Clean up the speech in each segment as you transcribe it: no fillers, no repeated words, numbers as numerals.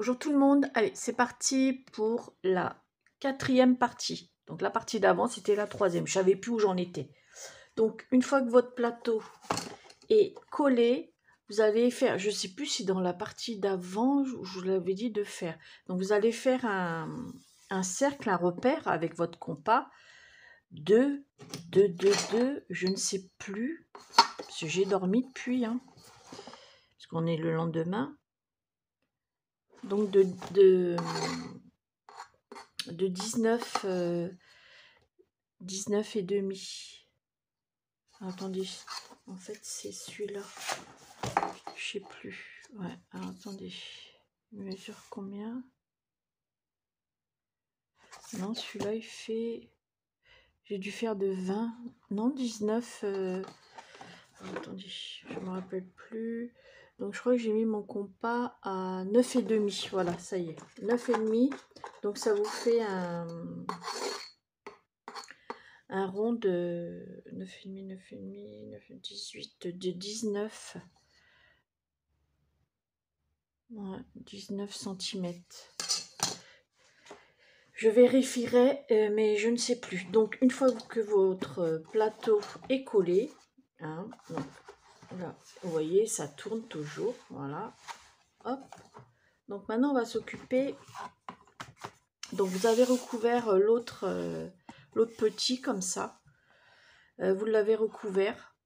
Bonjour tout le monde, allez c'est parti pour la 4e partie. Donc la partie d'avant c'était la 3e, je savais plus où j'en étais. Donc une fois que votre plateau est collé, vous allez faire, je sais plus si dans la partie d'avant je vous l'avais dit de faire. Donc vous allez faire un cercle, un repère avec votre compas. 2, 2, 2, 2, je ne sais plus, parce que j'ai dormi depuis, parce qu'on est le lendemain. Donc de 19, 19 et demi. Attendez, en fait c'est celui-là. Je sais plus. Ouais, alors attendez. Il mesure combien? Non, celui-là il fait... J'ai dû faire de 20. Non, 19. Attendez, je me rappelle plus. Donc je crois que j'ai mis mon compas à 9 et demi. Voilà, ça y est. 9 et demi. Donc ça vous fait un rond de 9,5, 9,5, 9, 18, de 19. Ouais, 19 cm. Je vérifierai, mais je ne sais plus. Donc, une fois que votre plateau est collé, donc, là, vous voyez, ça tourne toujours. Voilà. Hop. Donc, maintenant, on va s'occuper. Donc, vous avez recouvert l'autre petit comme ça. Vous l'avez recouvert.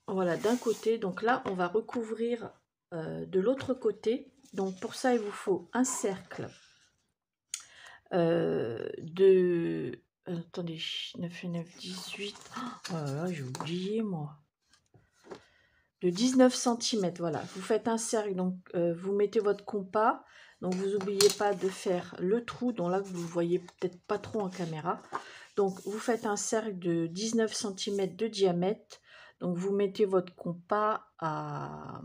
Voilà, d'un côté. Donc là, on va recouvrir de l'autre côté. Donc, pour ça, il vous faut un cercle. Attendez, 9 et 9, 18. Oh là là, j'ai oublié moi. De 19 cm, voilà. Vous faites un cercle, donc vous mettez votre compas. Donc vous n'oubliez pas de faire le trou, dont là vous ne voyez peut-être pas trop en caméra. Donc vous faites un cercle de 19 cm de diamètre. Donc vous mettez votre compas à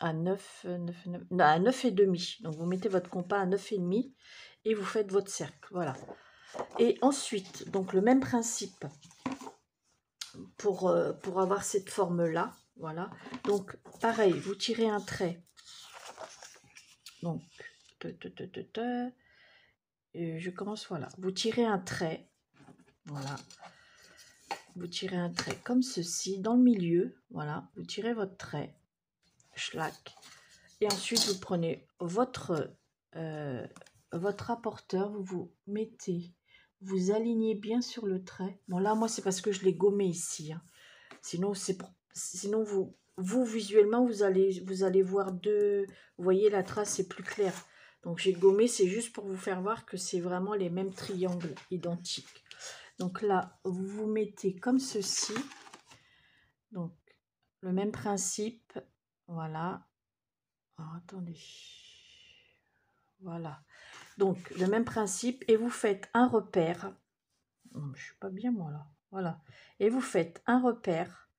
9 et demi. Donc vous mettez votre compas à 9 et demi et vous faites votre cercle. Voilà. Et ensuite, donc le même principe pour avoir cette forme-là. Voilà. Donc, pareil, vous tirez un trait. Donc, je commence, voilà. Vous tirez un trait. Voilà. Vous tirez un trait comme ceci, dans le milieu. Voilà. Vous tirez votre trait. Schlack. Et ensuite, vous prenez votre rapporteur. Vous mettez... Vous alignez bien sur le trait. Bon, là, moi, c'est parce que je l'ai gommé ici. Sinon, sinon vous visuellement, vous allez voir deux... Vous voyez, la trace est plus claire. Donc, j'ai gommé, c'est juste pour vous faire voir que c'est vraiment les mêmes triangles identiques. Donc là, vous vous mettez comme ceci. Donc, le même principe. Voilà. Alors, attendez. Voilà. Donc, le même principe. Et vous faites un repère. Je suis pas bien, moi, là. Voilà. Et vous faites un repère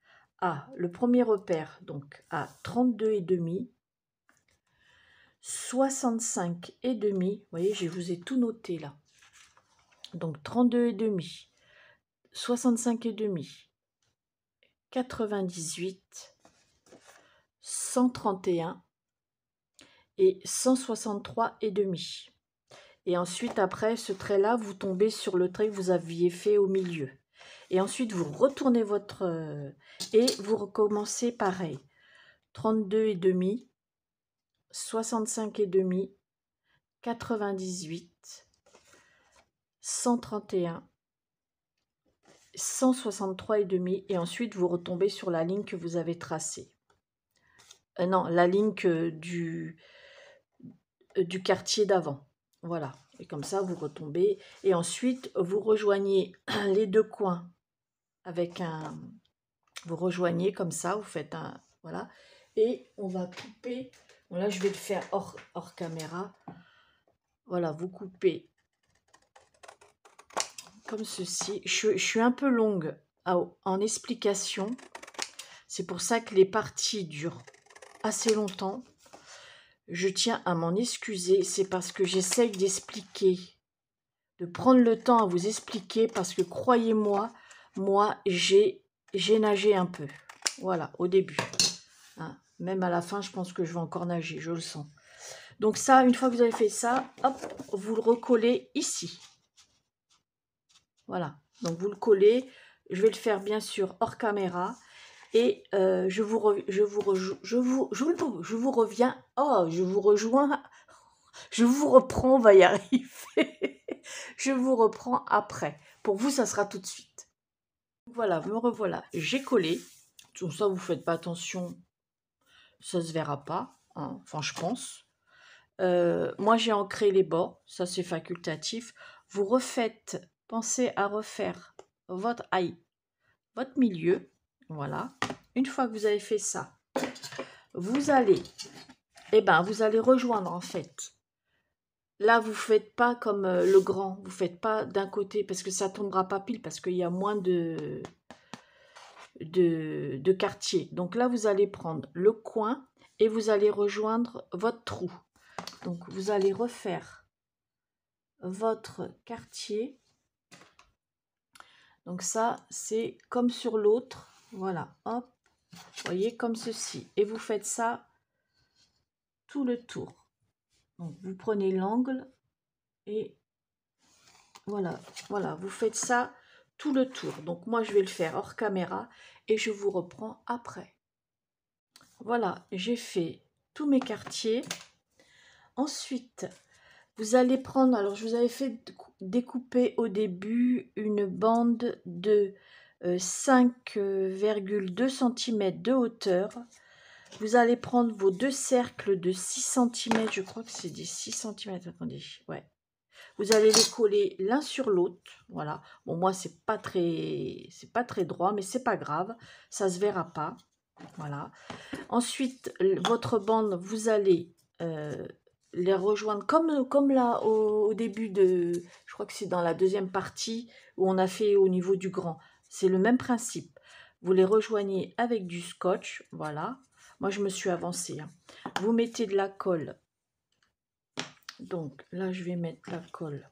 à, le premier repère, donc à 32,5, 65,5. Vous voyez, je vous ai tout noté, là. Donc, 32,5, 65,5, 98, 131 et 163,5. Et ensuite, après ce trait-là, vous tombez sur le trait que vous aviez fait au milieu. Et ensuite, vous retournez votre... et vous recommencez pareil. 32,5, 65,5, 98, 131, 163,5. Et ensuite, vous retombez sur la ligne que vous avez tracée. Non, la ligne du quartier d'avant. Voilà. Et comme ça, vous retombez. Et ensuite, vous rejoignez les deux coins avec un... Vous rejoignez comme ça, vous faites un... Voilà. Et on va couper... Bon, là, je vais le faire hors caméra. Voilà, vous coupez comme ceci. Je suis un peu longue en explication. C'est pour ça que les parties durent assez longtemps. Je tiens à m'en excuser. C'est parce que j'essaye d'expliquer, de prendre le temps à vous expliquer, parce que croyez-moi, moi, j'ai nagé un peu. Voilà, au début. Même à la fin, je pense que je vais encore nager, je le sens. Donc ça, une fois que vous avez fait ça, hop, vous le recollez ici. Voilà, donc vous le collez. Je vais le faire bien sûr hors caméra. Et je vous reviens, oh, je vous rejoins, je vous reprends, on va y arriver. Je vous reprends après. Pour vous, ça sera tout de suite. Voilà, me revoilà. J'ai collé. Tout ça, vous faites pas attention, ça se verra pas. Hein. Enfin, je pense. Moi, j'ai ancré les bords. Ça, c'est facultatif. Vous refaites, pensez à refaire votre milieu. Voilà. Une fois que vous avez fait ça, vous allez, vous allez rejoindre en fait. Là, vous ne faites pas comme le grand. Vous ne faites pas d'un côté parce que ça ne tombera pas pile parce qu'il y a moins de quartier. Donc là, vous allez prendre le coin et vous allez rejoindre votre trou. Donc, vous allez refaire votre quartier. Donc ça, c'est comme sur l'autre. Voilà, hop. Vous voyez, comme ceci. Et vous faites ça tout le tour. Donc, vous prenez l'angle et voilà, vous faites ça tout le tour. Donc, moi, je vais le faire hors caméra et je vous reprends après. Voilà, j'ai fait tous mes quartiers. Ensuite, vous allez prendre, alors je vous avais fait découper au début une bande de 5,2 cm de hauteur. Vous allez prendre vos deux cercles de 6 cm, je crois que c'est des 6 cm, attendez, ouais. Vous allez les coller l'un sur l'autre, voilà. Bon, moi, c'est pas très droit, mais c'est pas grave, ça se verra pas, voilà. Ensuite, votre bande, vous allez les rejoindre comme là au début de, je crois que c'est dans la deuxième partie où on a fait au niveau du grand. C'est le même principe. Vous les rejoignez avec du scotch, voilà. Moi, je me suis avancée. Hein. Vous mettez de la colle. Donc, là, je vais mettre la colle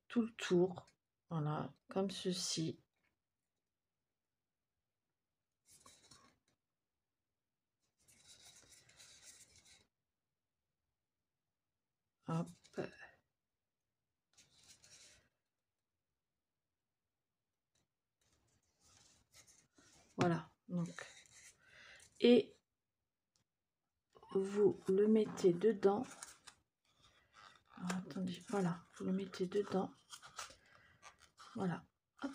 tout le tour. Voilà, comme ceci. Hop. Voilà, donc. Et vous le mettez dedans. Alors, attendez, voilà, vous le mettez dedans. Voilà. Hop.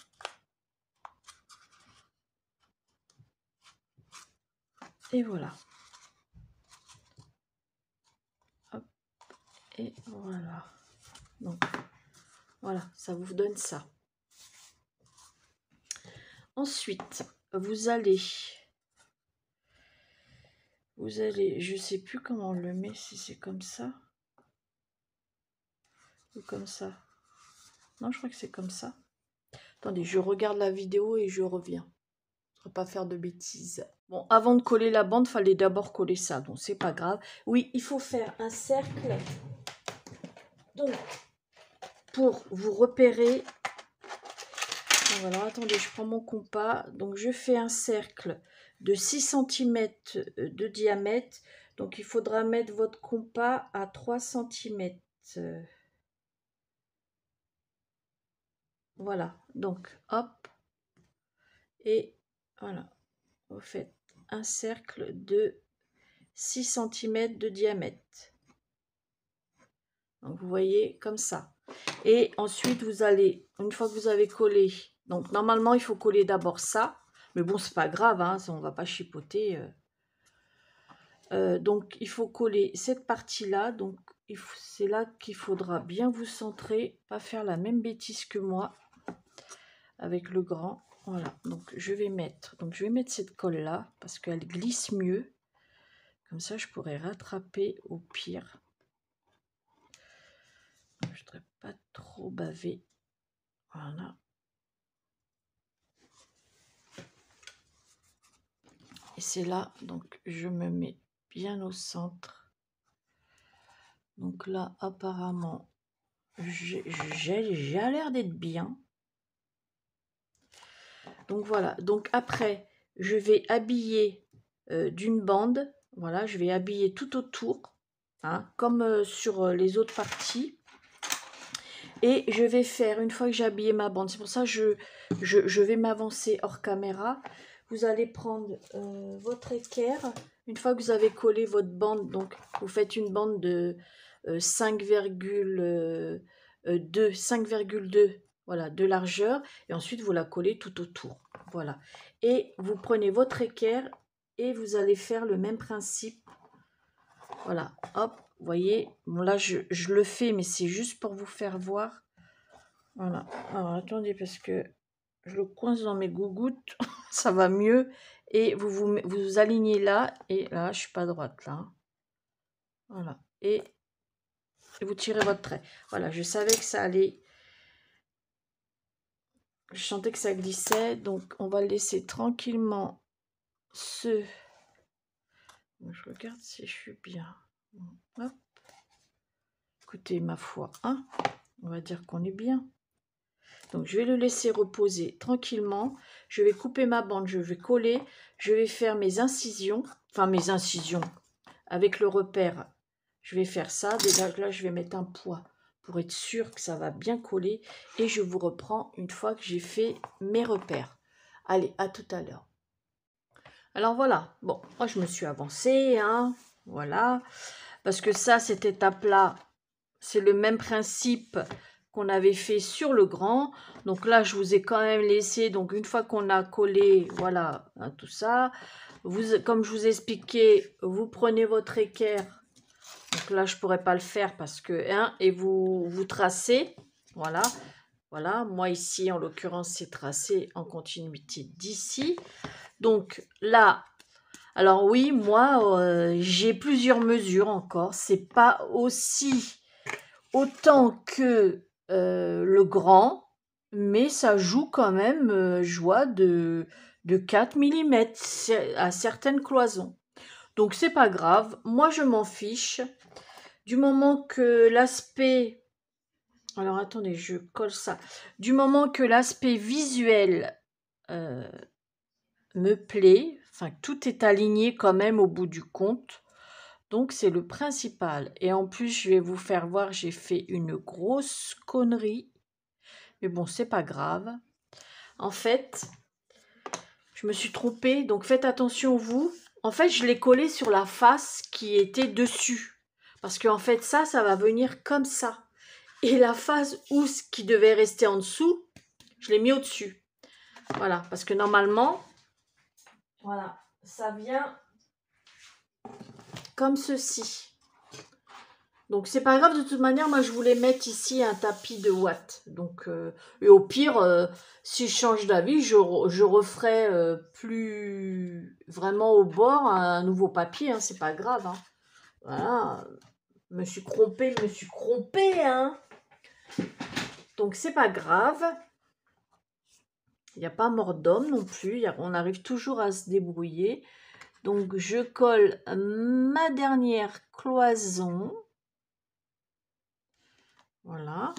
Et voilà. Hop. Et voilà. Donc, voilà, ça vous donne ça. Ensuite, vous allez, je sais plus comment on le met, si c'est comme ça ou comme ça. Non, je crois que c'est comme ça. Attendez, je regarde la vidéo et je reviens. Je ne vais pas faire de bêtises. Bon, avant de coller la bande, il fallait d'abord coller ça, donc c'est pas grave. Oui, il faut faire un cercle. Donc, pour vous repérer, alors attendez, je prends mon compas. Donc, je fais un cercle de 6 cm de diamètre. Donc, il faudra mettre votre compas à 3 cm. Voilà, donc hop, et voilà, vous faites un cercle de 6 cm de diamètre. Donc vous voyez comme ça. Et ensuite vous allez, une fois que vous avez collé, donc normalement il faut coller d'abord ça, mais bon c'est pas grave, hein, on va pas chipoter. Donc il faut coller cette partie là, donc c'est là qu'il faudra bien vous centrer, pas faire la même bêtise que moi avec le grand. Voilà, donc je vais mettre cette colle là parce qu'elle glisse mieux. Comme ça, je pourrais rattraper au pire. Je ne voudrais pas trop baver. Voilà. Et c'est là, donc je me mets bien au centre. Donc là, apparemment, j'ai l'air d'être bien. Donc voilà, donc après, je vais habiller d'une bande. Voilà, je vais habiller tout autour. hein, comme sur les autres parties. Et je vais faire, une fois que j'ai habillé ma bande, c'est pour ça que je vais m'avancer hors caméra. Vous allez prendre votre équerre. Une fois que vous avez collé votre bande, donc vous faites une bande de 5,2 voilà, de largeur. Et ensuite, vous la collez tout autour. Voilà. Et vous prenez votre équerre et vous allez faire le même principe. Voilà, hop. Vous voyez, bon là je le fais, mais c'est juste pour vous faire voir. Voilà. Alors attendez, parce que je le coince dans mes gougouttes, ça va mieux. Et vous alignez là, et là, je suis pas droite là. Voilà. Et vous tirez votre trait. Voilà, je savais que ça allait. Je sentais que ça glissait, donc on va le laisser tranquillement se. Je regarde si je suis bien. Hop. Écoutez, ma foi, hein, on va dire qu'on est bien. Donc, je vais le laisser reposer tranquillement. Je vais couper ma bande, je vais coller. Je vais faire mes incisions. Enfin, mes incisions. Avec le repère, je vais faire ça. Déjà, là, je vais mettre un poids pour être sûr que ça va bien coller. Et je vous reprends une fois que j'ai fait mes repères. Allez, à tout à l'heure. Alors, voilà. Bon, moi, je me suis avancée, hein. Voilà. Parce que ça, cette étape-là, c'est le même principe qu'on avait fait sur le grand. Donc là, je vous ai quand même laissé, donc une fois qu'on a collé, voilà, hein, tout ça, comme je vous ai expliqué, vous prenez votre équerre. Donc là, je pourrais pas le faire parce que, hein, et vous tracez, voilà. Voilà, moi ici, en l'occurrence, c'est tracé en continuité d'ici. Donc là, alors oui, moi, j'ai plusieurs mesures encore. C'est pas aussi autant que le grand, mais ça joue quand même joie de 4 mm à certaines cloisons. Donc c'est pas grave, moi je m'en fiche. Du moment que l'aspect... Alors attendez, je colle ça. Du moment que l'aspect visuel me plaît, enfin tout est aligné quand même au bout du compte. Donc, c'est le principal. Et en plus, je vais vous faire voir, j'ai fait une grosse connerie. Mais bon, c'est pas grave. En fait, je me suis trompée. Donc, faites attention, vous. En fait, je l'ai collé sur la face qui était dessus. Parce qu'en fait, ça va venir comme ça. Et la face qui devait rester en dessous, je l'ai mis au-dessus. Voilà. Parce que normalement, voilà, ça vient comme ceci. Donc, c'est pas grave, de toute manière, moi, je voulais mettre ici un tapis de watts. Donc, et au pire, si je change d'avis, je referai plus vraiment au bord un nouveau papier, hein, c'est pas grave. Hein. Voilà, me suis crompée, hein. Donc, c'est pas grave. Il n'y a pas mort d'homme non plus, on arrive toujours à se débrouiller. Donc, je colle ma dernière cloison. Voilà.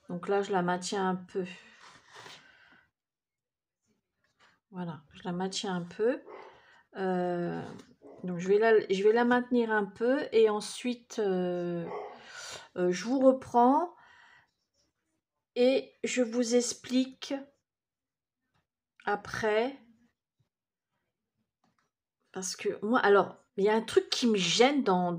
Donc là, je la maintiens un peu. Voilà, je la maintiens un peu. Donc je vais la maintenir un peu et ensuite je vous reprends et je vous explique après. Parce que moi, alors, il y a un truc qui me gêne dans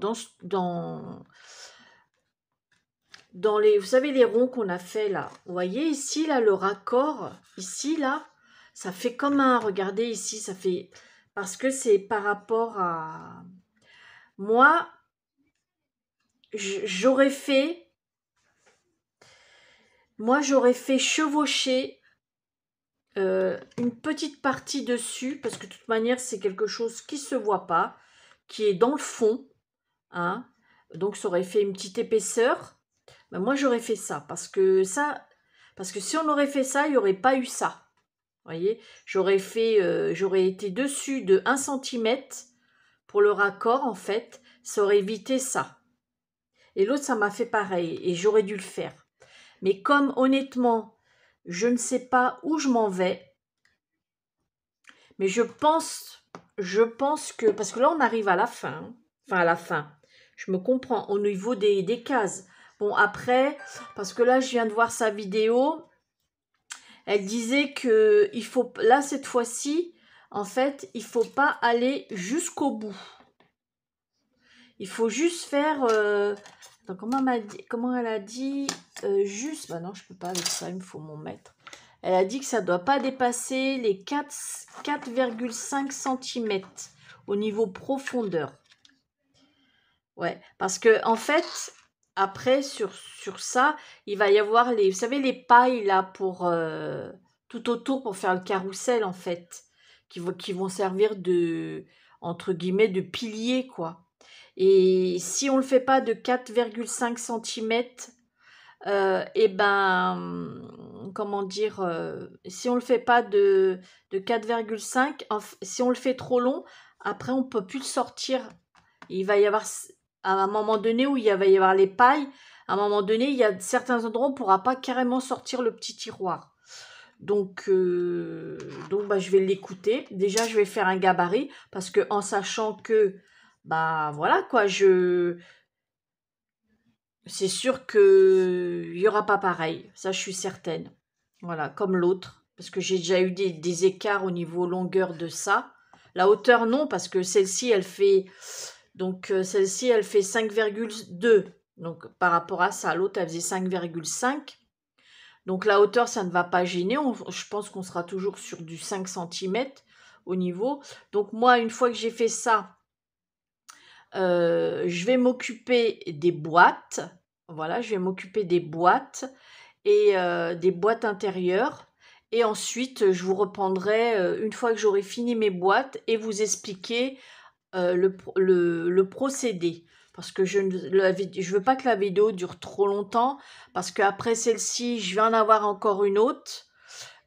les, vous savez, les ronds qu'on a fait là. Vous voyez ici, là, le raccord, ici, là, ça fait comme un, regardez ici, ça fait, parce que c'est par rapport à, moi, j'aurais fait chevaucher une petite partie dessus, parce que de toute manière, c'est quelque chose qui se voit pas, qui est dans le fond, hein, donc ça aurait fait une petite épaisseur. Ben moi, j'aurais fait ça, parce que si on aurait fait ça, il n'y aurait pas eu ça. Vous voyez, j'aurais été dessus de 1 cm pour le raccord, en fait, ça aurait évité ça. Et l'autre, ça m'a fait pareil, et j'aurais dû le faire. Mais comme, honnêtement, je ne sais pas où je m'en vais, mais je pense que, parce que là, on arrive à la fin, enfin à la fin, Je me comprends au niveau des cases. Bon, après, parce que là, je viens de voir sa vidéo. Elle disait que il faut, là, cette fois-ci, en fait, il faut pas aller jusqu'au bout. Il faut juste faire... attends, comment elle a dit juste... Bah non, je peux pas avec ça, il me faut mon mètre. Elle a dit que ça ne doit pas dépasser les 4,5 cm au niveau profondeur. Ouais, parce que en fait, après, sur ça, il va y avoir les... Vous savez, les pailles, là, pour... tout autour pour faire le carrousel, en fait. Qui vont servir de... Entre guillemets, de pilier, quoi. Et si on ne le fait pas de 4,5 cm, et ben, comment dire, si on ne le fait pas de 4,5, si on le fait trop long, après on ne peut plus le sortir. Il va y avoir, à un moment donné où va y avoir les pailles, à un moment donné, il y a certains endroits où on ne pourra pas carrément sortir le petit tiroir. Donc bah, je vais l'écouter. Déjà, je vais faire un gabarit parce que en sachant que, bah voilà quoi, c'est sûr que il y aura pas pareil. Ça, je suis certaine. Voilà, comme l'autre, parce que j'ai déjà eu des écarts au niveau longueur de ça. La hauteur non, parce que celle-ci, elle fait celle-ci, elle fait 5,2. Donc par rapport à ça, l'autre, elle faisait 5,5. Donc la hauteur, ça ne va pas gêner. Je pense qu'on sera toujours sur du 5 cm au niveau. Donc moi, une fois que j'ai fait ça, je vais m'occuper des boîtes. Voilà, je vais m'occuper des boîtes et des boîtes intérieures. Et ensuite, je vous reprendrai une fois que j'aurai fini mes boîtes et vous expliquer le procédé. Parce que je ne veux pas que la vidéo dure trop longtemps. Parce qu'après celle-ci, je vais en avoir encore une autre.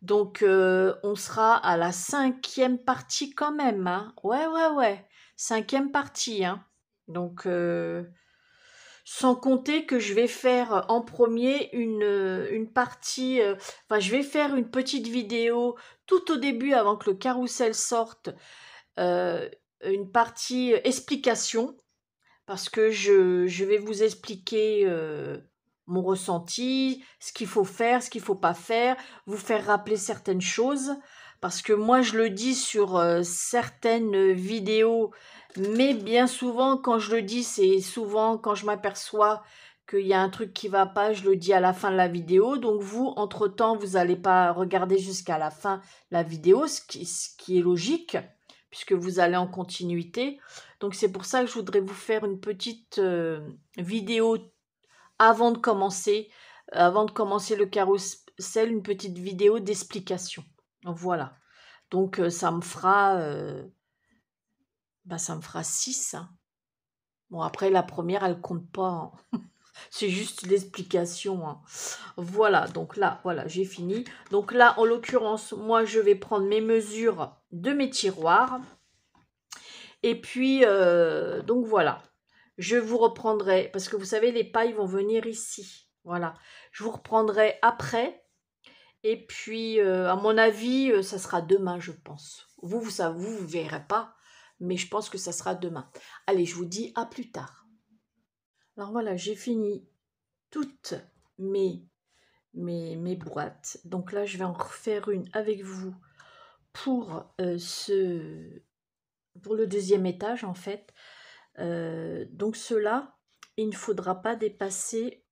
Donc, on sera à la 5e partie quand même. Hein. Ouais. 5e partie. Hein. Donc, sans compter que je vais faire en premier une partie... Enfin, je vais faire une petite vidéo tout au début avant que le carrousel sorte. Une partie explication, parce que je vais vous expliquer mon ressenti, ce qu'il faut faire, ce qu'il ne faut pas faire, vous faire rappeler certaines choses, parce que moi je le dis sur certaines vidéos, mais bien souvent quand je le dis, c'est souvent quand je m'aperçois qu'il y a un truc qui ne va pas, je le dis à la fin de la vidéo, donc vous, entre-temps, vous n'allez pas regarder jusqu'à la fin la vidéo, ce qui est logique, puisque vous allez en continuité. Donc c'est pour ça que je voudrais vous faire une petite vidéo avant de commencer le carrousel, une petite vidéo d'explication. Voilà. Donc ça me fera 6. Hein. Bon, après la première, elle compte pas. Hein. C'est juste l'explication. Hein. Voilà, donc là, voilà, j'ai fini. Donc là, en l'occurrence, moi, je vais prendre mes mesures de mes tiroirs. Et puis, donc voilà, je vous reprendrai, parce que vous savez, les pailles vont venir ici. Voilà, je vous reprendrai après. Et puis, à mon avis, ça sera demain, je pense. Vous verrez pas, mais je pense que ça sera demain. Allez, je vous dis à plus tard. Alors voilà, j'ai fini toutes mes boîtes. Donc là, je vais en refaire une avec vous pour pour le deuxième étage, en fait. Donc cela, il ne faudra pas dépasser,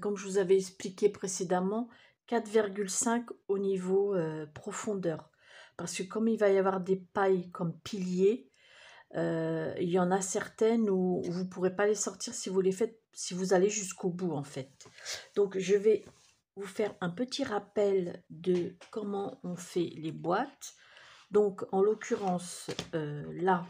comme je vous avais expliqué précédemment, 4,5 au niveau profondeur. Parce que comme il va y avoir des pailles comme piliers, il y en a certaines où vous ne pourrez pas les sortir si vous les faites, si vous allez jusqu'au bout en fait. Donc je vais vous faire un petit rappel de comment on fait les boîtes. Donc en l'occurrence, là,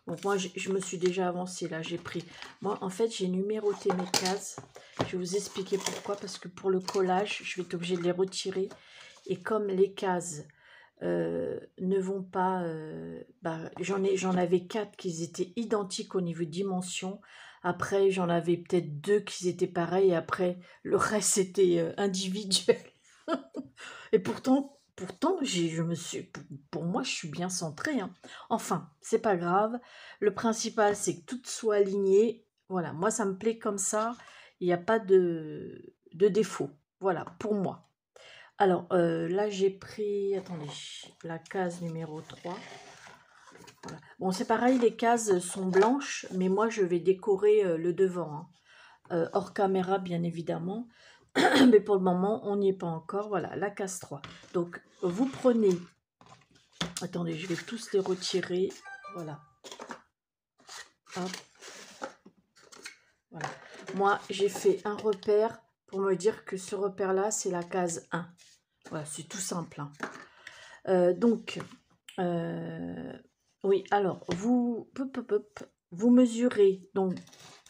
donc moi, je me suis déjà avancée, là, j'ai pris... Moi, en fait, j'ai numéroté mes cases. Je vais vous expliquer pourquoi. Parce que pour le collage, je vais être obligée de les retirer. Et comme les cases ne vont pas... j'en avais 4 qui étaient identiques au niveau dimension. Après, j'en avais peut-être 2 qui étaient pareils. Et après, le reste, c'était individuel. Et pourtant, pourtant, pour moi, je suis bien centrée, hein. Enfin, c'est pas grave. Le principal, c'est que tout soit aligné. Voilà, moi, ça me plaît comme ça. Il n'y a pas de défaut. Voilà, pour moi. Alors, là, j'ai pris, attendez, la case numéro 3. Voilà. Bon, c'est pareil, les cases sont blanches, mais moi, je vais décorer le devant, hein. Hors caméra, bien évidemment. Mais pour le moment, on n'y est pas encore. Voilà, la case 3. Donc, vous prenez... Attendez, je vais tous les retirer. Voilà. Hop. Voilà. Moi, j'ai fait un repère pour me dire que ce repère-là, c'est la case 1. Voilà, c'est tout simple, hein. Donc, oui, alors, vous mesurez, donc,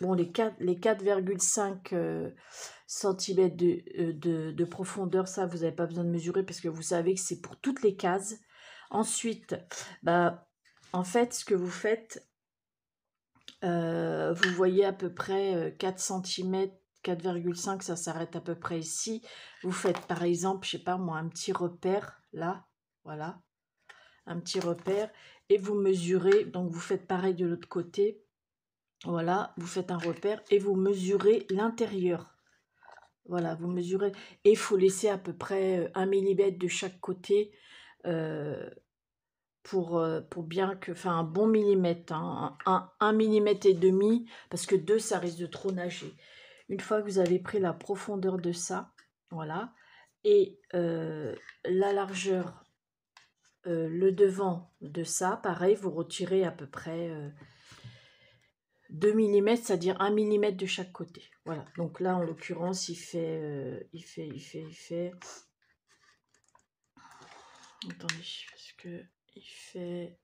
bon, les 4,5 cm de profondeur, ça, vous n'avez pas besoin de mesurer parce que vous savez que c'est pour toutes les cases. Ensuite, bah, en fait, ce que vous faites, vous voyez à peu près 4 cm, 4,5, ça s'arrête à peu près ici. Vous faites, par exemple, je sais pas moi, un petit repère, là, voilà, un petit repère, et vous mesurez, donc vous faites pareil de l'autre côté, voilà, vous faites un repère, et vous mesurez l'intérieur. Voilà, vous mesurez, et il faut laisser à peu près 1 mm de chaque côté pour bien que, enfin un bon millimètre, hein, 1 millimètre et demi, parce que 2, ça risque de trop nager. Une fois que vous avez pris la profondeur de ça, voilà, et la largeur, le devant de ça, pareil, vous retirez à peu près 2 mm, c'est-à-dire 1 mm de chaque côté. Voilà, donc là, en l'occurrence, il fait... Attendez, parce que il fait...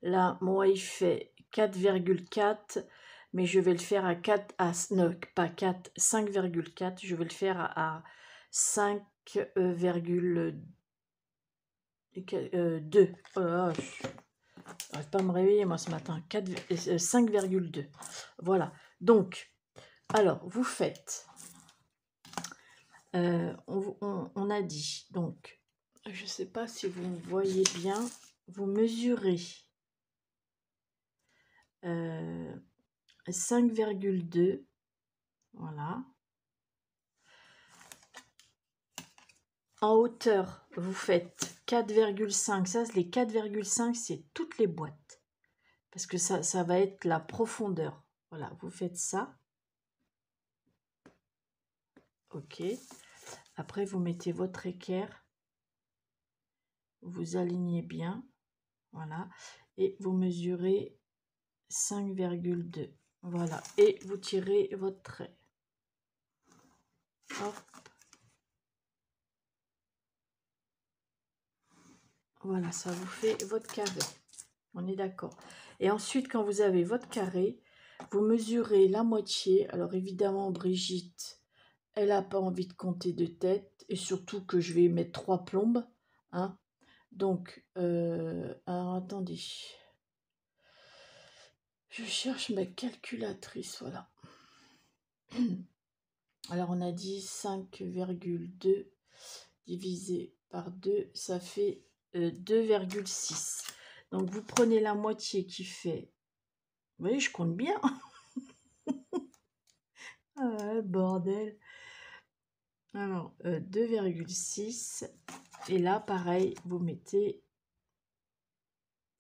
Là, moi, il fait 4,4, mais je vais le faire à 4, non, pas 4, 5,4. Je vais le faire à 5,2. Oh là là, je n'arrive pas à me réveiller, moi, ce matin. 5,2. Voilà. Donc, alors, vous faites... on a dit, donc, je ne sais pas si vous voyez bien, vous mesurez 5,2, voilà. En hauteur, vous faites 4,5. Ça, les 4,5, c'est toutes les boîtes. Parce que ça va être la profondeur. Voilà, vous faites ça. Ok. Après, vous mettez votre équerre. Vous alignez bien. Voilà. Et vous mesurez 5,2. Voilà. Et vous tirez votre trait. Hop. Voilà, ça vous fait votre carré. On est d'accord. Et ensuite, quand vous avez votre carré, vous mesurez la moitié. Alors évidemment, Brigitte, elle n'a pas envie de compter de tête. Et surtout que je vais mettre 3 plombes. Hein. Donc, alors attendez. Je cherche ma calculatrice, voilà. Alors on a dit 5,2 divisé par 2, ça fait 2,6. Donc vous prenez la moitié qui fait... Vous voyez, je compte bien. Ah ouais, bordel. Alors, 2,6. Et là, pareil, vous mettez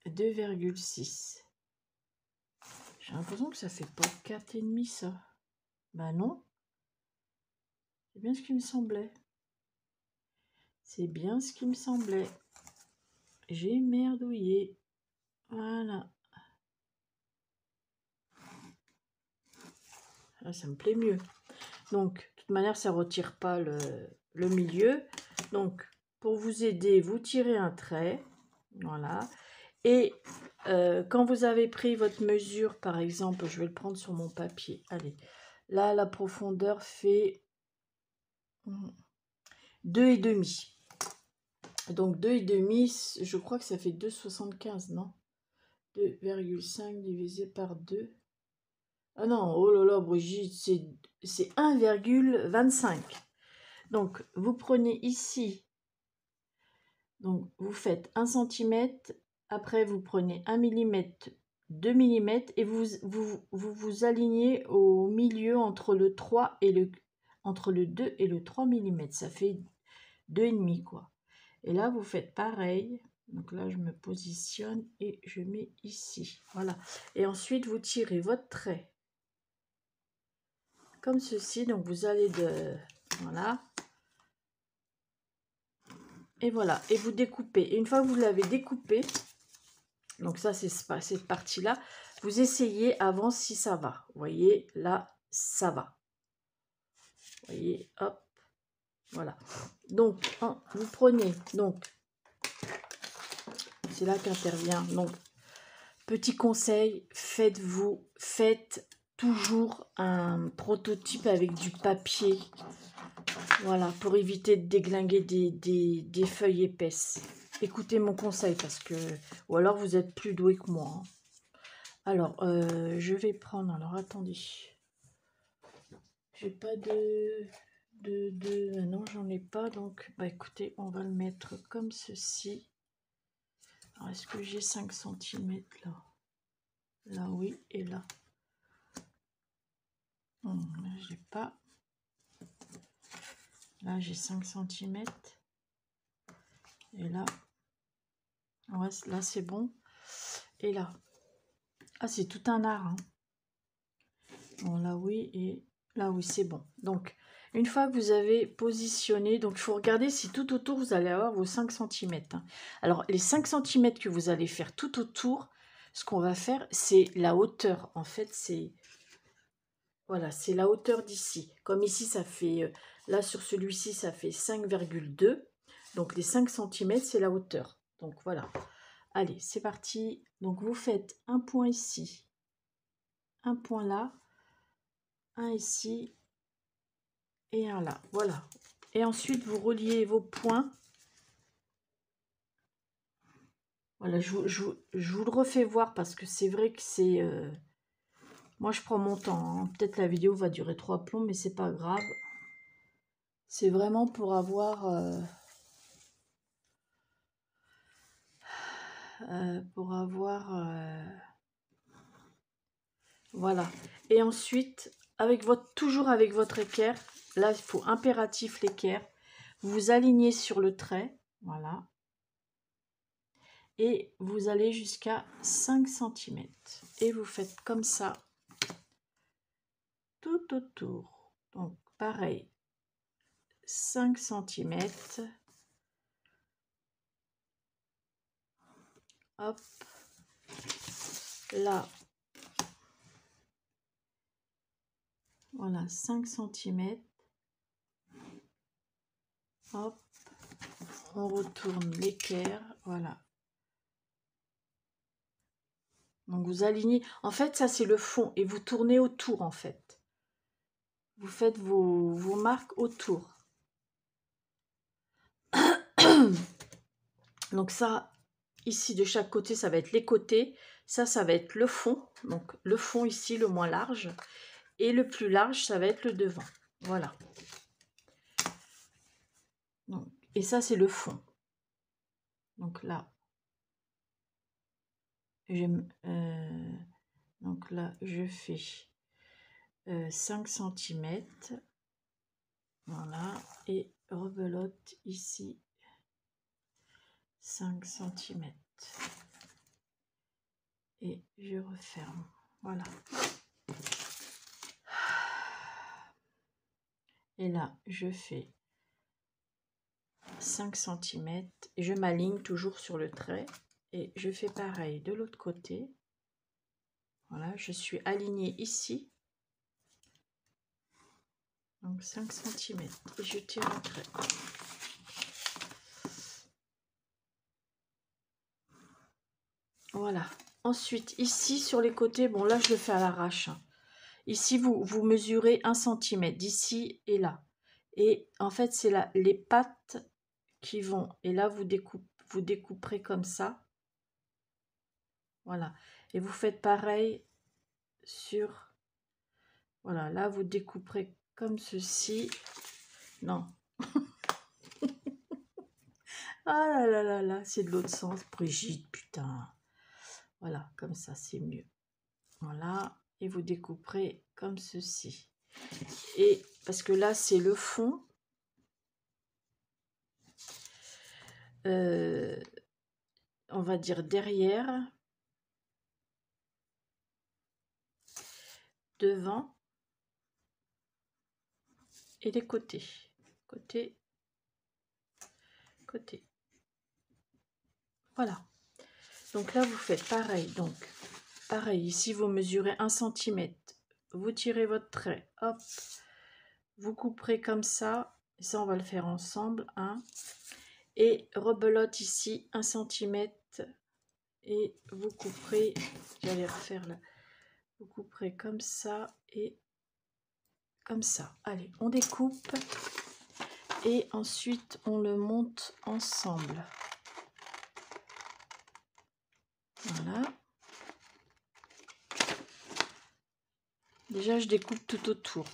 2,6. J'ai l'impression que ça fait pas 4,5 ça. Bah non. C'est bien ce qui me semblait. C'est bien ce qui me semblait. J'ai merdouillé. Voilà. Là, ça me plaît mieux. Donc, de toute manière, ça ne retire pas le milieu. Donc, pour vous aider, vous tirez un trait. Voilà. Et quand vous avez pris votre mesure, par exemple, je vais le prendre sur mon papier. Allez, là, la profondeur fait 2,5. Donc, 2,5, je crois que ça fait 2,75, non? 2,5 divisé par 2. Ah non, oh là là, Brigitte, c'est 1,25. Donc, vous prenez ici Donc, vous faites 1 cm, après vous prenez 1 mm, 2 mm et vous alignez au milieu entre le 3 et entre le 2 et le 3 mm. Ça fait 2,5 quoi. Et là, vous faites pareil. Donc là, je me positionne et je mets ici. Voilà. Et ensuite, vous tirez votre trait comme ceci. Donc, vous allez de... Voilà. Et voilà. Et vous découpez. Et une fois que vous l'avez découpé, donc ça, c'est cette partie-là, vous essayez avant si ça va. Vous voyez, là, ça va. Vous voyez, hop. Voilà. Donc, vous prenez... Donc, c'est là qu'intervient. Donc, petit conseil, faites toujours un prototype avec du papier. Voilà, pour éviter de déglinguer des feuilles épaisses. Écoutez mon conseil parce que... Ou alors vous êtes plus doué que moi. Hein. Alors, je vais prendre... Alors, attendez. J'ai pas ah non, j'en ai pas. Donc, bah écoutez, on va le mettre comme ceci. Alors, est-ce que j'ai 5 cm là? Là, oui. Et là. J'ai pas. Là, j'ai 5 cm. Et là, ouais, là, c'est bon. Et là. Ah, c'est tout un art. Hein. Bon, là, oui. Et là, oui, c'est bon. Donc, une fois que vous avez positionné, donc il faut regarder si tout autour, vous allez avoir vos 5 cm. Hein. Alors, les 5 cm que vous allez faire tout autour, ce qu'on va faire, c'est la hauteur. En fait, c'est... Voilà, c'est la hauteur d'ici. Comme ici, ça fait... là, sur celui-ci, ça fait 5,2. Donc, les 5 cm, c'est la hauteur. Donc, voilà. Allez, c'est parti. Donc, vous faites un point ici, un point là, un ici et un là. Voilà. Et ensuite, vous reliez vos points. Voilà, je vous le refais voir parce que c'est vrai que c'est... Moi, je prends mon temps. Hein. Peut-être la vidéo va durer 3 plombs, mais c'est pas grave. C'est vraiment pour avoir... voilà. Et ensuite, toujours avec votre équerre, là, il faut impératif l'équerre. Vous vous alignez sur le trait. Voilà. Et vous allez jusqu'à 5 cm. Et vous faites comme ça tout autour. Donc, pareil. 5 cm. Hop. Là. Voilà, 5 cm. Hop. On retourne l'équerre. Voilà. Donc, vous alignez. En fait, ça, c'est le fond. Et vous tournez autour, en fait. Vous faites vos marques autour. Donc, ça, ici, de chaque côté, ça va être les côtés. Ça va être le fond. Donc, le fond ici, le moins large. Et le plus large, ça va être le devant. Voilà. Donc, et ça, c'est le fond. Donc là, donc là, je fais 5 cm. Voilà. Et rebelote ici 5 cm. Et je referme. Voilà. Et là, je fais 5 cm et je m'aligne toujours sur le trait. Et je fais pareil de l'autre côté. Voilà, je suis alignée ici. Donc 5 cm. Et je tire le trait. Voilà. Ensuite, ici, sur les côtés, bon là, je le fais à l'arrache. Ici, vous mesurez 1 cm d'ici et là. Et en fait, c'est là les pattes qui vont. Et là, vous découperez comme ça. Voilà. Et vous faites pareil sur... Voilà, là, vous découperez comme ceci. Non. Ah là là là là, c'est de l'autre sens. Brigitte, putain. Voilà, comme ça, c'est mieux. Voilà, et vous découperez comme ceci. Et parce que là, c'est le fond. On va dire derrière, devant et les côtés. Côté, côté. Voilà. Donc là, vous faites pareil. Donc, pareil, ici, vous mesurez 1 cm. Vous tirez votre trait. Hop. Vous couperez comme ça. Et ça, on va le faire ensemble. Hein. Et rebelote ici 1 cm. Et vous couperez. J'allais refaire là. Vous couperez comme ça et comme ça. Allez, on découpe. Et ensuite, on le monte ensemble. Voilà. Déjà, je découpe tout autour.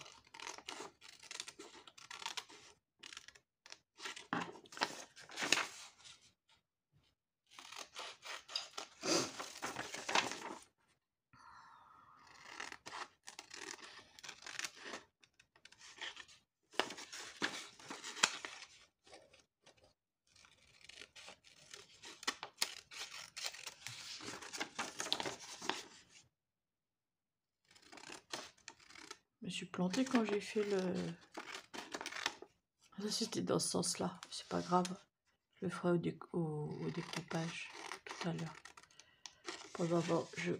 Je me suis plantée quand j'ai fait le... Ça, c'était dans ce sens-là. C'est pas grave. Je le ferai au découpage tout à l'heure. Pour d'abord, je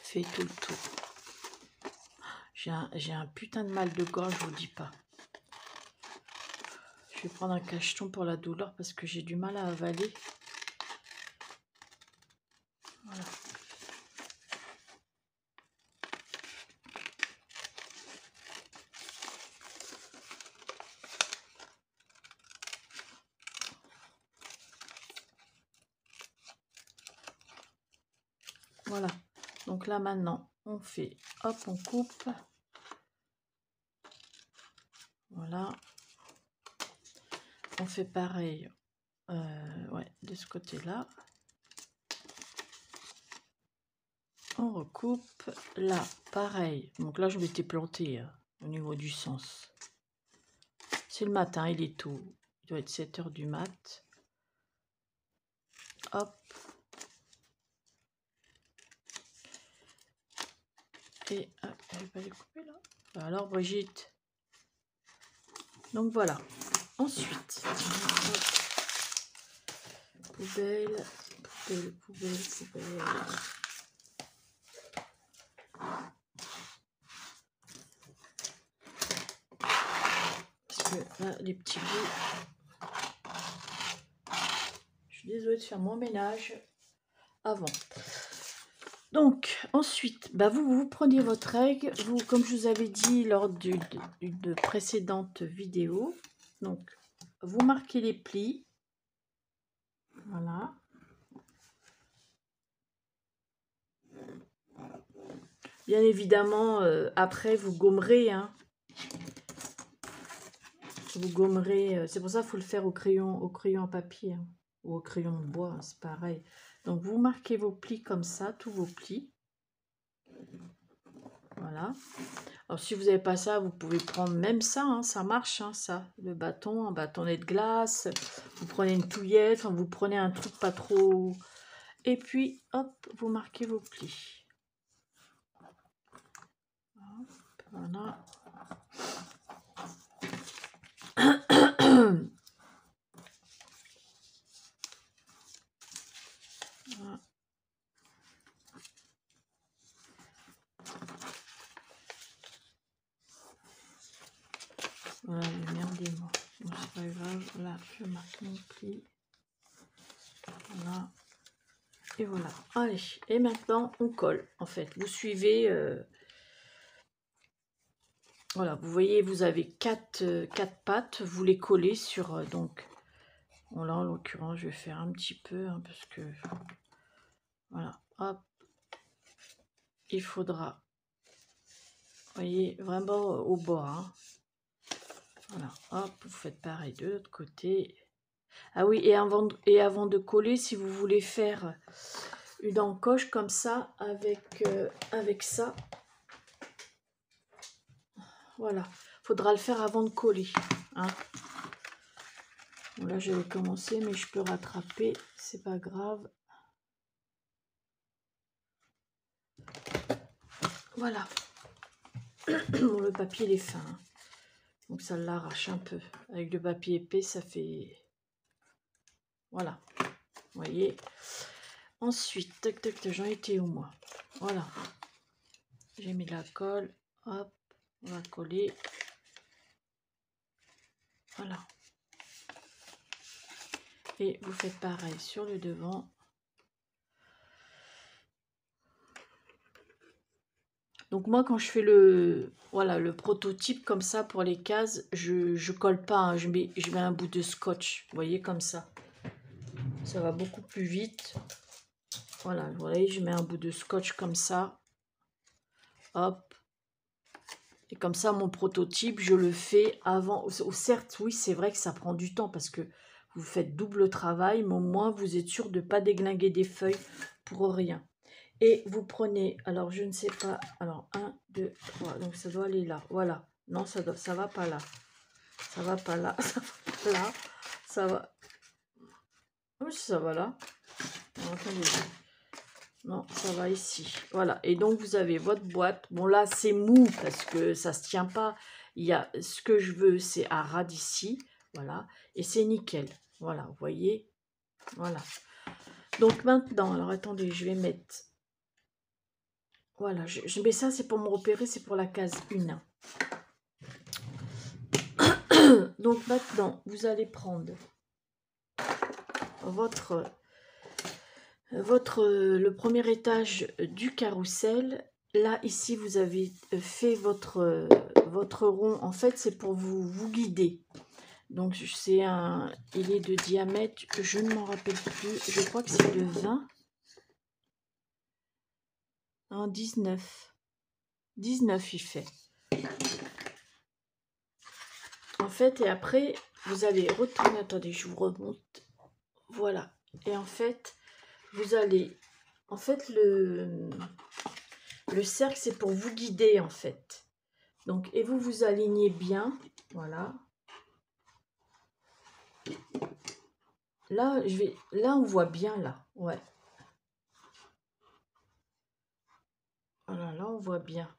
fais tout le tour. J'ai un putain de mal de gorge, je vous dis pas. Je vais prendre un cacheton pour la douleur parce que j'ai du mal à avaler. Voilà. Voilà. Donc là maintenant, on fait, hop, on coupe. Voilà. On fait pareil, ouais, de ce côté-là. On recoupe. Là, pareil. Donc là, je m'étais plantée au niveau du sens. C'est le matin, il est tôt. Il doit être 7 h du mat. Hop. Et hop, je vais pas découper là. Alors, Brigitte. Donc voilà. Ensuite, poubelle, poubelle, poubelle, poubelle. Parce que là, les petits bouts. Je suis désolée de faire mon ménage avant. Donc, ensuite, bah vous prenez votre règle. Vous, comme je vous avais dit lors d'une précédente vidéo, donc, vous marquez les plis. Voilà. Bien évidemment, après, vous gommerez. Hein. Vous gommerez. C'est pour ça qu'il faut le faire au crayon à papier. Hein, ou au crayon de bois, hein, c'est pareil. Donc, vous marquez vos plis comme ça, tous vos plis. Voilà. Alors, si vous n'avez pas ça, vous pouvez prendre même ça, hein, ça marche, hein, ça. Le bâton, un bâtonnet de glace, vous prenez une touillette, enfin, vous prenez un truc pas trop... Et puis, hop, vous marquez vos plis. Hop, voilà. Voilà. Voilà, merdez-moi. Bon, c'est pas grave. Là, je marque mon pli. Voilà. Et voilà. Allez. Et maintenant, on colle. En fait, vous suivez. Voilà, vous voyez, vous avez quatre pattes. Vous les collez sur. Donc, bon, là, en l'occurrence, je vais faire un petit peu. Hein, parce que. Voilà. Hop. Il faudra. Vous voyez, vraiment au bord. Hein. Voilà, hop, vous faites pareil de l'autre côté. Ah oui, et avant de coller, si vous voulez faire une encoche comme ça, avec ça, voilà, faudra le faire avant de coller. Hein. Bon, là, je vais commencer, mais je peux rattraper, c'est pas grave. Voilà. Bon, le papier, il est fin. Hein. Donc, ça l'arrache un peu. Avec le papier épais, ça fait... Voilà. Vous voyez. Ensuite, tac, tac, tac, j'en étais où, moi? Voilà. J'ai mis de la colle. Hop, on va coller. Voilà. Et vous faites pareil sur le devant. Donc moi, quand je fais le prototype comme ça pour les cases, je colle pas, hein, je mets un bout de scotch, vous voyez, comme ça. Ça va beaucoup plus vite. Voilà, vous voyez, je mets un bout de scotch comme ça. Hop. Et comme ça, mon prototype, je le fais avant. Certes, oui, c'est vrai que ça prend du temps parce que vous faites double travail, mais au moins, vous êtes sûr de ne pas déglinguer des feuilles pour rien. Et vous prenez, alors je ne sais pas, alors 1, 2, 3, donc ça doit aller là, voilà. Non, ça va pas là. Ça va pas là, ça va pas là, ça va... Oui, ça va là. Non, attendez. Non, ça va ici. Voilà, et donc vous avez votre boîte. Bon là, c'est mou parce que ça se tient pas. Il y a, ce que je veux, c'est à ras d'ici, voilà. Et c'est nickel, voilà, vous voyez. Voilà. Donc maintenant, alors attendez, je vais mettre... Voilà, je mets ça, c'est pour me repérer, c'est pour la case 1. Donc maintenant, vous allez prendre le premier étage du carrousel. Là, ici, vous avez fait votre rond. En fait, c'est pour vous guider. Donc, c'est il est de diamètre, je ne m'en rappelle plus. Je crois que c'est de 20. En 19. 19, il fait. En fait, et après, vous allez retourner. Attendez, je vous remonte. Voilà. Et en fait, vous allez... En fait, le cercle, c'est pour vous guider, en fait. Donc, et vous vous alignez bien. Voilà. Là, là, on voit bien, là. Ouais. Voilà, là, on voit bien.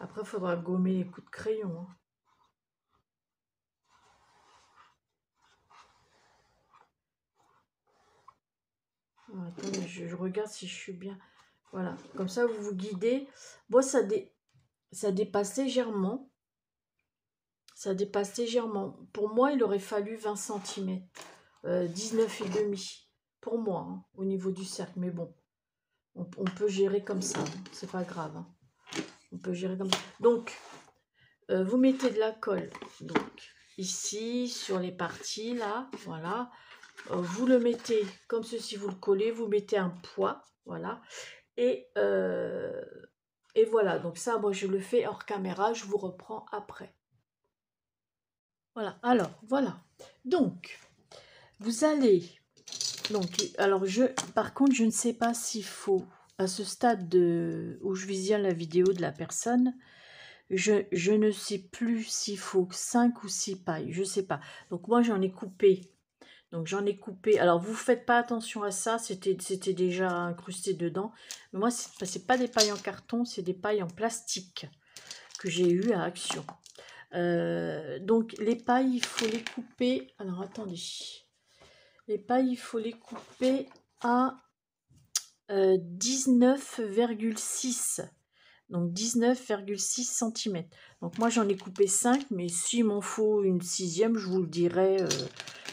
Après, il faudra gommer les coups de crayon. Hein. Attendez, je regarde si je suis bien. Voilà, comme ça, vous vous guidez. Bon, ça dépasse légèrement. Ça dépasse légèrement. Pour moi, il aurait fallu 20 cm. 19,5 pour moi, hein, au niveau du cercle. Mais bon, on peut gérer comme ça. Hein, c'est pas grave. Hein. On peut gérer comme ça. Donc, vous mettez de la colle. Donc, ici, sur les parties, là, voilà. Vous le mettez comme ceci, vous le collez. Vous mettez un poids, voilà. Et voilà. Donc ça, moi, je le fais hors caméra. Je vous reprends après. Voilà, alors, voilà. Donc, vous allez... Donc, alors, par contre, je ne sais pas s'il faut, à ce stade où je visionne la vidéo de la personne, je ne sais plus s'il faut 5 ou 6 pailles, je ne sais pas. Donc, moi, j'en ai coupé. Donc, j'en ai coupé. Alors, vous ne faites pas attention à ça, c'était déjà incrusté dedans. Mais moi, ce n'est pas des pailles en carton, c'est des pailles en plastique que j'ai eues à Action. Donc les pailles, il faut les couper. Alors attendez. Les pailles, il faut les couper à 19,6. Donc 19,6 cm. Donc moi j'en ai coupé 5, mais s'il m'en faut une 6e, je vous le dirai.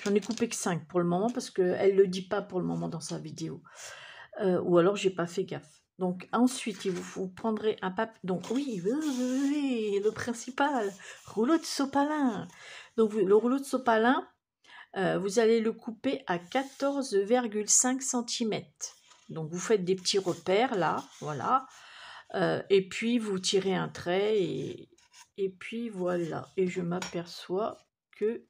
J'en ai coupé que 5 pour le moment parce qu'elle ne le dit pas pour le moment dans sa vidéo. Ou alors j'ai pas fait gaffe. Donc ensuite, vous prendrez un papier. Donc oui, le principal, rouleau de sopalin. Donc le rouleau de sopalin, vous allez le couper à 14,5 cm. Donc vous faites des petits repères là, voilà. Et puis vous tirez un trait et puis voilà. Et je m'aperçois que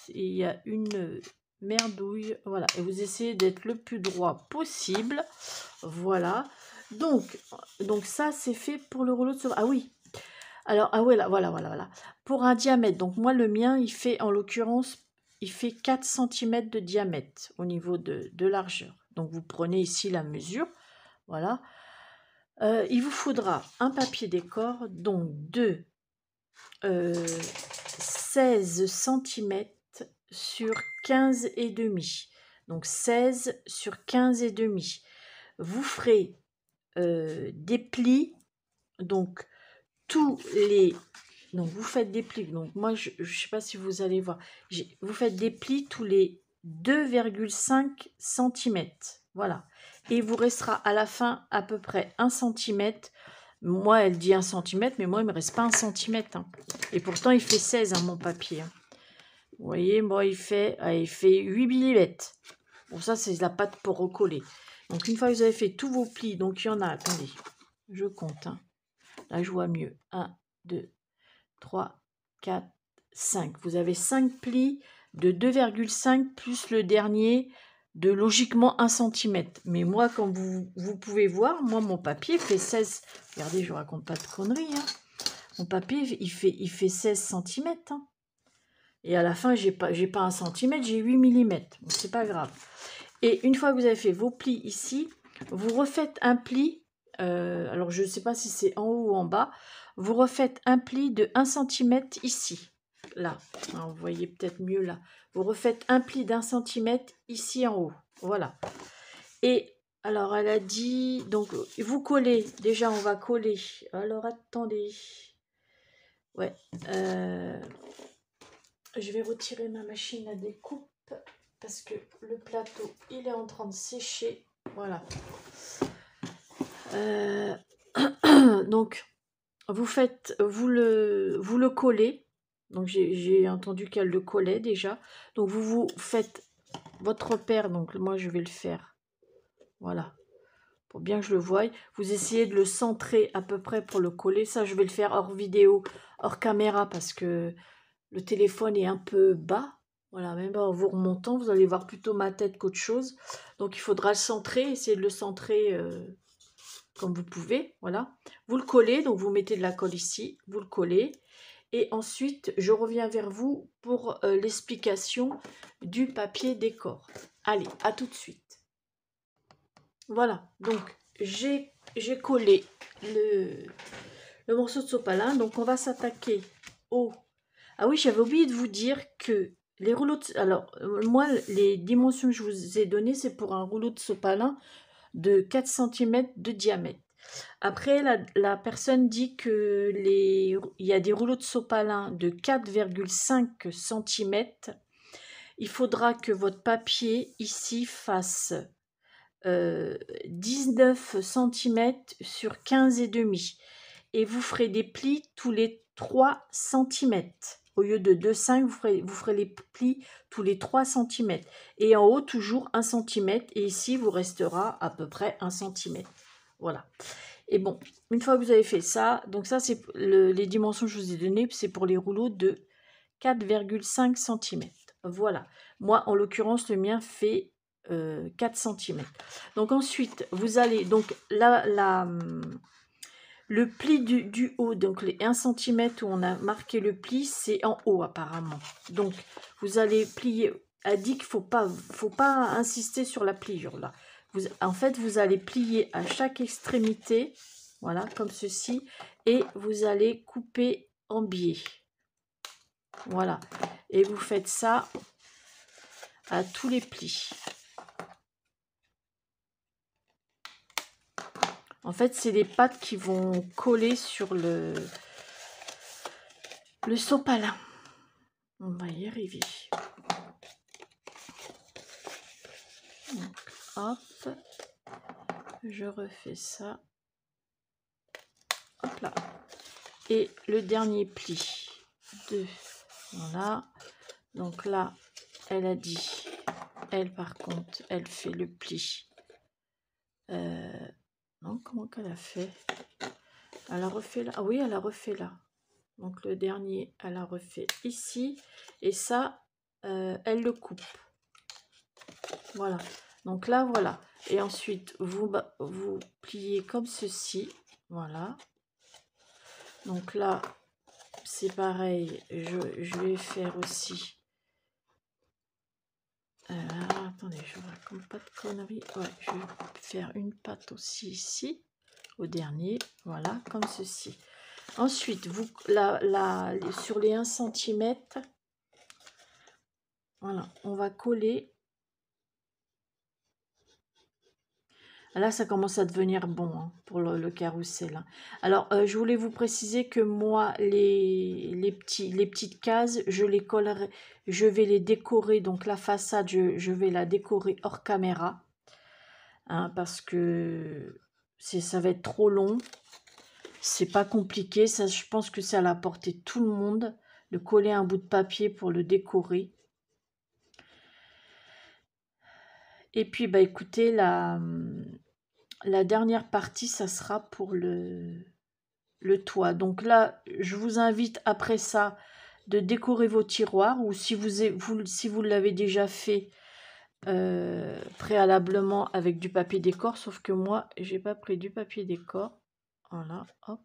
il y a une merdouille. Voilà. Et vous essayez d'être le plus droit possible. Voilà. Donc ça, c'est fait pour le rouleau de sauvegarde. Ah oui. Alors, ah ouais, là, voilà. Pour un diamètre, donc moi, le mien, il fait, en l'occurrence, il fait 4 cm de diamètre au niveau de largeur. Donc, vous prenez ici la mesure. Voilà. Il vous faudra un papier décor, donc de 16 cm sur 15 et demi. Donc, 16 sur 15 et demi. Vous ferez des plis, donc vous faites des plis, donc moi je ne sais pas si vous allez voir, vous faites des plis tous les 2,5 cm, voilà, et il vous restera à la fin à peu près 1 cm. Moi elle dit 1 cm, mais moi il me reste pas 1 cm, hein. Et pourtant il fait 16, hein, mon papier, hein. Vous voyez, moi il fait 8 mm. Bon, ça c'est la pâte pour recoller. Donc une fois que vous avez fait tous vos plis, donc il y en a, attendez, je compte, hein. Là, je vois mieux. 1, 2, 3, 4, 5. Vous avez 5 plis de 2,5 plus le dernier de logiquement 1 cm. Mais moi, comme vous pouvez voir, moi, mon papier fait 16. Regardez, je ne raconte pas de conneries, hein. Mon papier, il fait 16 cm. Hein. Et à la fin, j'ai pas 1 cm, j'ai 8 mm. Bon, c'est pas grave. Et une fois que vous avez fait vos plis ici, vous refaites un pli. Alors, je ne sais pas si c'est en haut ou en bas. Vous refaites un pli de 1 cm ici. Là. Alors, vous voyez peut-être mieux là. Vous refaites un pli d'1 cm ici en haut. Voilà. Et alors, elle a dit... Donc, vous collez. Déjà, on va coller. Alors, attendez. Ouais. Je vais retirer ma machine à découpe. Parce que le plateau, il est en train de sécher. Voilà. Donc, vous le collez. Donc, j'ai entendu qu'elle le collait déjà. Donc, vous faites votre repère. Donc, moi, je vais le faire. Voilà. Pour bien que je le voie. Vous essayez de le centrer à peu près pour le coller. Ça, je vais le faire hors vidéo, hors caméra, parce que le téléphone est un peu bas. Voilà, même en vous remontant, vous allez voir plutôt ma tête qu'autre chose. Donc, il faudra le centrer, essayer de le centrer comme vous pouvez. Voilà. Vous le collez, donc vous mettez de la colle ici, vous le collez. Et ensuite, je reviens vers vous pour l'explication du papier décor. Allez, à tout de suite. Voilà, donc j'ai collé le morceau de sopalin. Donc, on va s'attaquer au... Ah oui, j'avais oublié de vous dire que les rouleaux de... Alors, moi, les dimensions que je vous ai données, c'est pour un rouleau de sopalin de 4 cm de diamètre. Après, la personne dit que il y a des rouleaux de sopalin de 4,5 cm. Il faudra que votre papier ici fasse 19 cm sur 15 et demi. Et vous ferez des plis tous les 3 cm. Au lieu de 2,5, vous ferez les plis tous les 3 cm. Et en haut, toujours 1 cm. Et ici, vous restera à peu près 1 cm. Voilà. Et bon, une fois que vous avez fait ça, donc ça, c'est les dimensions que je vous ai données, c'est pour les rouleaux de 4,5 cm. Voilà. Moi, en l'occurrence, le mien fait 4 cm. Donc ensuite, vous allez... Donc le pli du haut, donc les 1 cm où on a marqué le pli, c'est en haut apparemment. Donc, vous allez plier. Elle dit qu'il ne faut pas insister sur la pliure là. En fait, vous allez plier à chaque extrémité, voilà, comme ceci, et vous allez couper en biais. Voilà. Et vous faites ça à tous les plis. En fait, c'est les pattes qui vont coller sur le sopalin. On va y arriver. Donc, hop, je refais ça. Hop là. Et le dernier pli. 2. Voilà. Donc là, elle a dit, elle par contre, elle fait le pli. Non, comment qu'elle a fait? Elle a refait là. Ah oui, elle a refait là. Donc le dernier, elle a refait ici. Et ça, elle le coupe. Voilà. Donc là, voilà. Et ensuite, vous pliez comme ceci. Voilà. Donc là, c'est pareil. Je vais faire aussi. Attendez, je raconte pas de conneries. Ouais, je vais faire une patte aussi ici. Au dernier. Voilà, comme ceci. Ensuite, vous, sur les 1 cm, voilà, on va coller. Là, ça commence à devenir bon hein, pour le carrousel. Hein. Alors, je voulais vous préciser que moi, les petites cases, je les collerai, je vais les décorer. Donc, la façade, je vais la décorer hors caméra. Hein, parce que ça va être trop long. C'est pas compliqué. Ça, je pense que c'est à la portée de tout le monde de coller un bout de papier pour le décorer. Et puis, bah écoutez, la dernière partie, ça sera pour le toit. Donc là, je vous invite après ça de décorer vos tiroirs ou si vous l'avez déjà fait préalablement avec du papier décor, sauf que moi, j'ai pas pris du papier décor. Voilà, hop.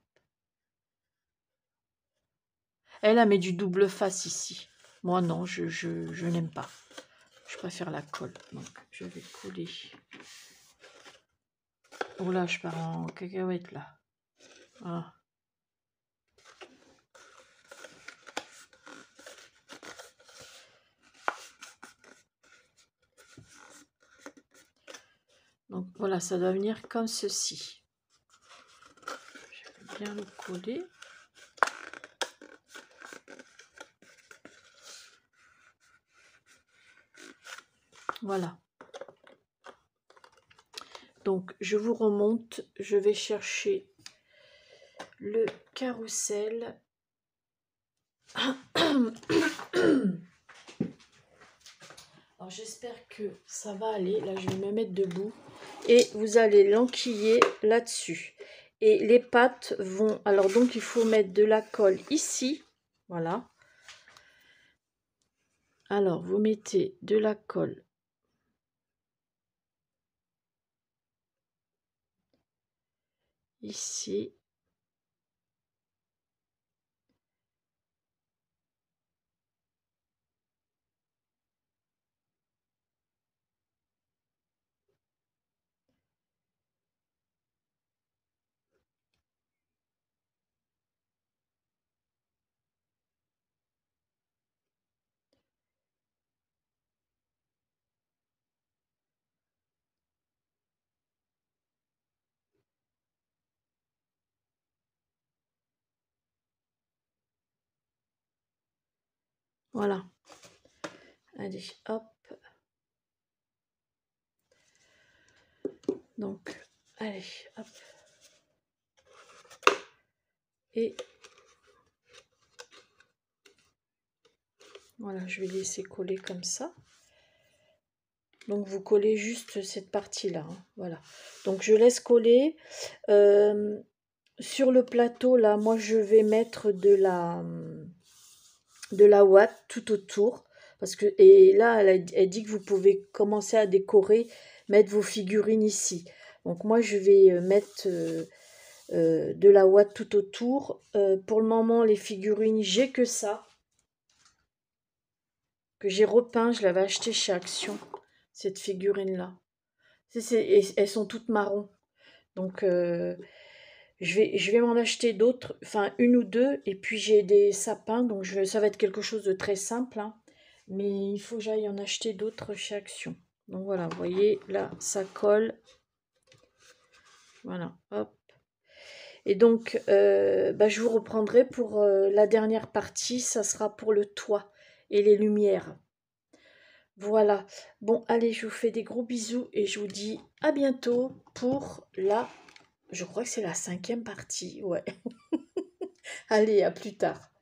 Elle a mis du double face ici. Moi, non, je n'aime pas. Je préfère la colle. Donc, je vais coller. Oh là, je pars en cacahuète là. Voilà. Donc voilà, ça doit venir comme ceci. Je vais bien le coller. Voilà. Donc je vous remonte, je vais chercher le carrousel. Alors j'espère que ça va aller. Là, je vais me mettre debout. Et vous allez l'enquiller là-dessus. Et les pattes vont... Alors donc, il faut mettre de la colle ici. Voilà. Alors, vous mettez de la colle ici. Voilà. Allez, hop. Donc, allez, hop. Et voilà, je vais laisser coller comme ça. Donc, vous collez juste cette partie-là. Hein, voilà. Donc, je laisse coller. Sur le plateau, là, moi, je vais mettre de la ouate tout autour. Parce que, et là, elle dit que vous pouvez commencer à décorer, mettre vos figurines ici. Donc, moi, je vais mettre de la ouate tout autour. Pour le moment, les figurines, j'ai que ça. Que j'ai repeint, je l'avais acheté chez Action, cette figurine-là. Elles sont toutes marron. Donc, je vais m'en acheter d'autres, enfin une ou deux. Et puis, j'ai des sapins, donc ça va être quelque chose de très simple. Hein, mais il faut que j'aille en acheter d'autres chez Action. Donc, voilà, vous voyez, là, ça colle. Voilà, hop. Et donc, je vous reprendrai pour la dernière partie. Ça sera pour le toit et les lumières. Voilà. Bon, allez, je vous fais des gros bisous et je vous dis à bientôt pour je crois que c'est la 5e partie. Ouais. Allez, à plus tard.